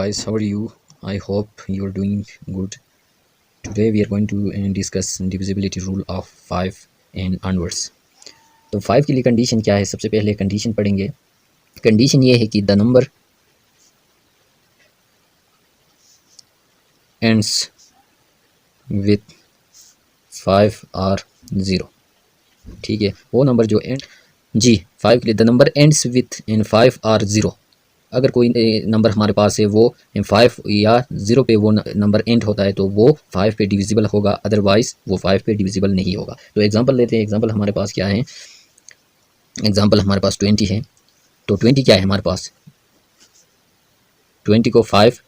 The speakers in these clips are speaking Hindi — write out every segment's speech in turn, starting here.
guys, how are you? I hope you are doing good. Today we are going to discuss divisibility rule of 5 and onwards. तो 5 के लिए कंडीशन क्या है? सबसे पहले कंडीशन पढ़ेंगे। कंडीशन ये है कि द नंबर एंड्स विथ 5 और 0। ठीक है, वो नंबर जो एंड 5 के लिए द नंबर एंड्स विथ इन 5 और 0। अगर कोई नंबर हमारे पास है वो 5 या 0 पे वो नंबर एंड होता है तो वो 5 पे डिविजिबल होगा, अदरवाइज वो 5 पे डिविजिबल नहीं होगा। तो एग्जांपल लेते हैं। एग्जांपल हमारे पास क्या है? एग्जांपल हमारे पास 20 है। तो 20 क्या है हमारे पास? 20 को 5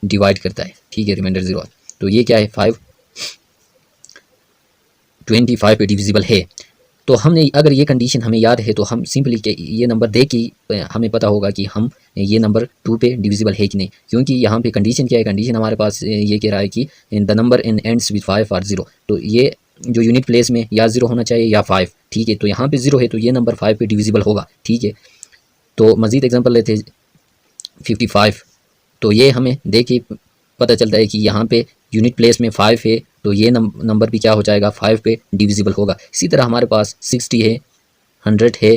डिवाइड करता है। ठीक है, रिमाइंडर 0। तो ये क्या है? 25 पे डिविजिबल है। तो हमने अगर ये कंडीशन हमें याद है तो हम सिंपली के ये नंबर देख के हमें पता होगा कि हम ये नंबर 2 पे डिविजिबल है कि नहीं, क्योंकि यहाँ पे कंडीशन क्या है? कंडीशन हमारे पास ये कह रहा है कि the number in ends with 5 और 0। तो ये जो यूनिट प्लेस में या 0 होना चाहिए या 5। ठीक है, तो यहाँ पे 0 है तो ये नंबर 5 पे डिविजिबल होगा। ठीक है, तो मज़ीद एग्जाम्पल लेते हैं 55। तो ये हमें देख के पता चलता है कि यहाँ पे यूनिट प्लेस में 5 है तो ये नंबर भी क्या हो जाएगा? 5 पे डिविजिबल होगा। इसी तरह हमारे पास 60 है, 100 है,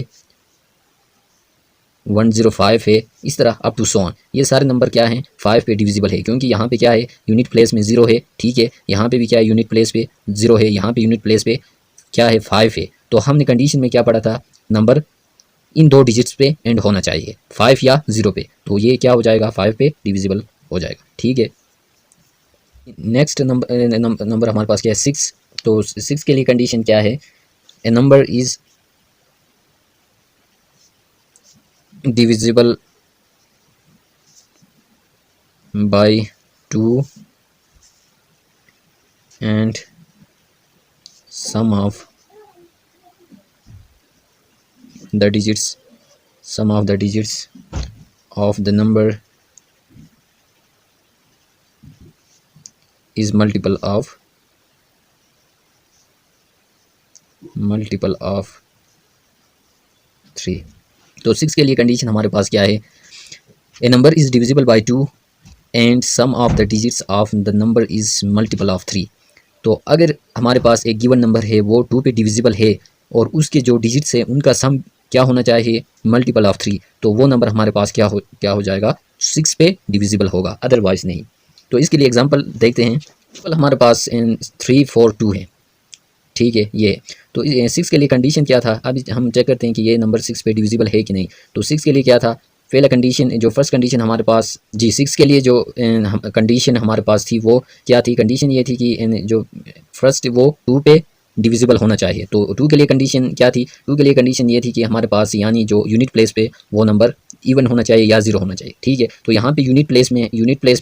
105 है, इस तरह अप टू सो ऑन। ये सारे नंबर क्या हैं? 5 पे डिविजिबल है, क्योंकि यहाँ पे क्या है? यूनिट प्लेस में 0 है। ठीक है, यहाँ पे भी क्या है? यूनिट प्लेस पे 0 है, यहाँ पे यूनिट प्लेस पे क्या है? 5 है। तो हमने कंडीशन में क्या पढ़ा था? नंबर इन 2 डिजिट्स पे एंड होना चाहिए, 5 या 0 पे। तो ये क्या हो जाएगा? 5 पे डिविजिबल हो जाएगा। ठीक है, नेक्स्ट नंबर हमारे पास क्या है? 6। तो 6 के लिए कंडीशन क्या है? A number is divisible by 2 and sum of the digits of the number is multiple of 3। तो 6 के लिए कंडीशन हमारे पास क्या है? A number is divisible by 2 and sum of the digits of the number is multiple of 3। तो अगर हमारे पास एक गिवन नंबर है वो 2 पे डिविजिबल है और उसके जो डिजिट्स है उनका सम क्या होना चाहिए? Multiple of 3। तो वो नंबर हमारे पास क्या हो जाएगा? 6 पे डिविजिबल होगा, अदरवाइज नहीं। तो इसके लिए एग्जांपल देखते हैं। हमारे पास 3 4 2 है। ठीक है, ये तो 6 के लिए कंडीशन क्या था? अभी हम चेक करते हैं कि ये नंबर 6 पे डिविजिबल है कि नहीं। तो 6 के लिए क्या था? पहला कंडीशन, जो फर्स्ट कंडीशन हमारे पास 6 के लिए जो कंडीशन हमारे पास थी वो क्या थी? कंडीशन ये थी कि जो फर्स्ट वो 2 पे डिविजिबल होना चाहिए। तो 2 के लिए कंडीशन क्या थी? 2 के लिए कंडीशन ये थी कि हमारे पास यानी जो यूनिट प्लेस पे वो नंबर इवन होना चाहिए या 0 होना चाहिए। ठीक है, तो यहाँ पे यूनिट प्लेस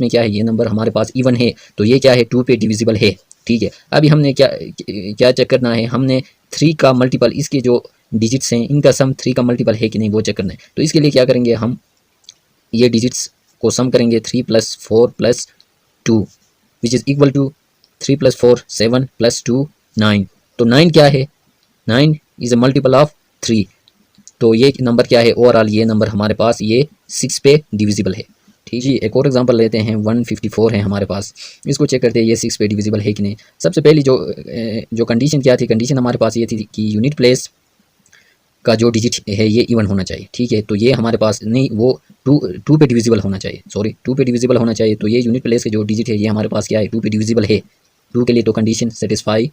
में क्या है? ये नंबर हमारे पास इवन है तो ये क्या है? 2 पे डिविजिबल है। ठीक है, अभी हमने क्या चेक करना है? हमने 3 का मल्टीपल, इसके जो डिजिट्स हैं इनका सम 3 का मल्टीपल है कि नहीं वो चेक करना है। तो इसके लिए क्या करेंगे? हम ये डिजिट्स को सम करेंगे। 3 + 4 + 2 विच इज़ इक्वल टू 3 + 4 7 + 2 9। तो 9 क्या है? 9 इज़ अ मल्टीपल ऑफ 3। तो ये नंबर क्या है? ओवरऑल ये नंबर हमारे पास ये 6 पे डिविजिबल है। ठीक है, एक और एग्जांपल लेते हैं। 154 है हमारे पास, इसको चेक करते हैं ये 6 पे डिविजिबल है कि नहीं। सबसे पहली जो कंडीशन क्या थी? कंडीशन हमारे पास ये थी कि यूनिट प्लेस का जो डिजिट है ये इवन होना चाहिए। ठीक है, तो ये हमारे पास नहीं, वो 2 पे डिविजिबल होना चाहिए। 2 पे डिविजिबल होना चाहिए। तो ये यूनिट प्लेस के जो डिजिट है ये हमारे पास क्या है? 2 पे डिविजिबल है। 2 के लिए तो कंडीशन सेटिस्फाई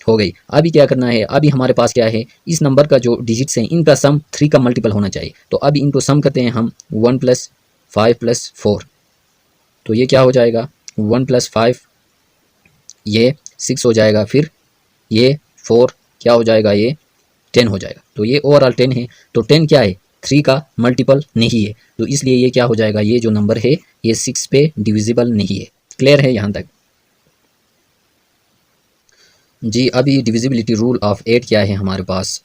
हो गई। अभी क्या करना है? अभी हमारे पास क्या है? इस नंबर का जो डिजिट्स हैं इनका सम 3 का मल्टीपल होना चाहिए। तो अभी इनको सम करते हैं हम। 1 + 5 + 4। तो ये क्या हो जाएगा? 1 + 5 ये 6 हो जाएगा, फिर ये 4 क्या हो जाएगा? ये 10 हो जाएगा। तो ये ओवरऑल 10 है। तो 10 क्या है? 3 का मल्टीपल नहीं है, तो इसलिए ये क्या हो जाएगा? ये जो नंबर है ये 6 पे डिविजिबल नहीं है। क्लियर है यहाँ तक? जी, अभी डिविजिबिलिटी रूल ऑफ 8 क्या है हमारे पास?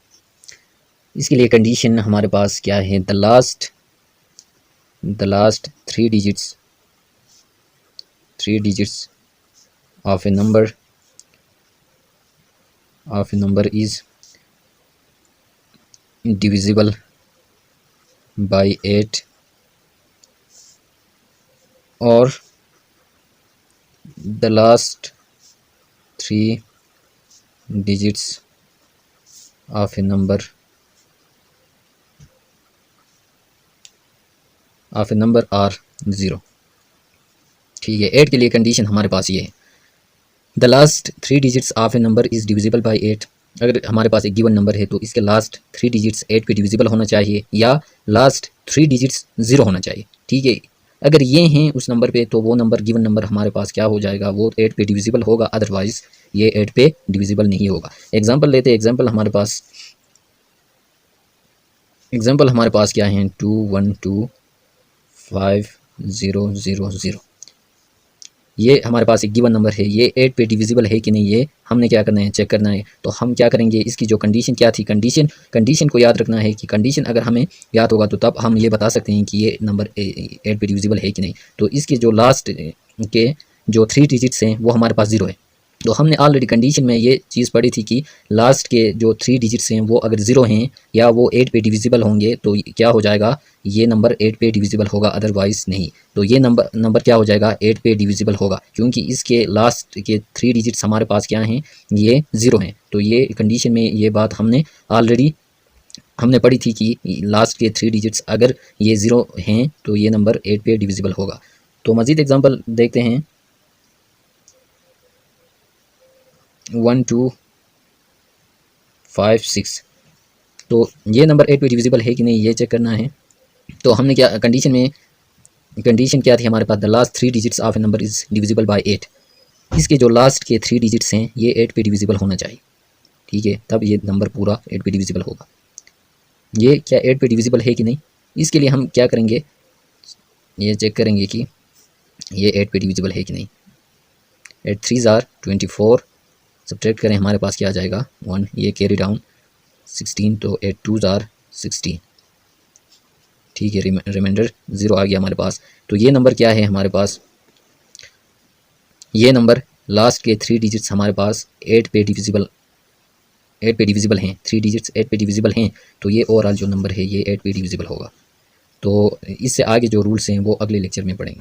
इसके लिए कंडीशन हमारे पास क्या है? The last 3 digits of a number is divisible by 8 और the last 3 digits of a number are 0। ठीक है, 8 के लिए कंडीशन हमारे पास ये है, the last 3 digits of a number is divisible by 8। अगर हमारे पास एक गिवन नंबर है तो इसके लास्ट 3 digits 8 पे डिविजिबल होना चाहिए या लास्ट 3 digits 0 होना चाहिए। ठीक है, अगर ये हैं उस नंबर पे तो वो नंबर गिवन नंबर हमारे पास क्या हो जाएगा, वो 8 पे डिविजिबल होगा, अदरवाइज़ ये 8 पे डिविजिबल नहीं होगा। एग्जांपल लेते हैं, एग्जांपल हमारे पास क्या है, 2125000। ये हमारे पास एक गिवन नंबर है, ये 8 पे डिविजिबल है कि नहीं, ये हमने क्या करना है, चेक करना है। तो हम क्या करेंगे, इसकी जो कंडीशन क्या थी, कंडीशन को याद रखना है कि कंडीशन अगर हमें याद होगा तो तब हम ये बता सकते हैं कि ये नंबर 8 पे डिविजिबल है कि नहीं। तो इसके जो लास्ट के जो 3 डिजिट्स हैं वो हमारे पास 0 है। तो हमने ऑलरेडी कंडीशन में ये चीज़ पढ़ी थी कि लास्ट के जो 3 डिजिट्स हैं वो अगर 0 हैं या वो 8 पे डिविजिबल होंगे तो क्या हो जाएगा, ये नंबर 8 पे डिविजिबल होगा, अदरवाइज़ नहीं। तो ये नंबर क्या हो जाएगा, 8 पे डिविजिबल होगा, क्योंकि इसके लास्ट के 3 डिजिट्स हमारे पास क्या हैं, ये 0 हैं। तो ये कंडीशन में ये बात हमने ऑलरेडी पढ़ी थी कि लास्ट के 3 डिजिट्स अगर ये 0 हैं तो ये नंबर 8 पे डिविजिबल होगा। तो मज़ीद एग्जांपल देखते हैं, 1256। तो ये नंबर 8 पे डिविजिबल है कि नहीं ये चेक करना है। तो हमने क्या कंडीशन क्या थी हमारे पास, the last 3 digits of a number is divisible by 8। इसके जो लास्ट के 3 डिजिट्स हैं ये 8 पे डिविजिबल होना चाहिए। ठीक है, तब ये नंबर पूरा 8 पे डिविजिबल होगा। ये क्या 8 पे डिविजिबल है कि नहीं, इसके लिए हम क्या करेंगे, ये चेक करेंगे कि ये 8 पे डिविजिबल है कि नहीं। 8 3s are 24, सब्ट्रैक्ट करें, हमारे पास क्या आ जाएगा 1, ये कैरी डाउन 16, तो 8 2s are 16। ठीक है, रिमाइंडर 0 आ गया हमारे पास। तो ये नंबर क्या है हमारे पास, ये नंबर लास्ट के 3 डिजिट्स हमारे पास 8 पे डिविजिबल हैं, 3 डिजिट्स 8 पे डिविजिबल हैं। तो ये ओवरऑल जो नंबर है ये 8 पे डिविजिबल होगा। तो इससे आगे जो रूल्स हैं वो अगले लेक्चर में पढ़ेंगे।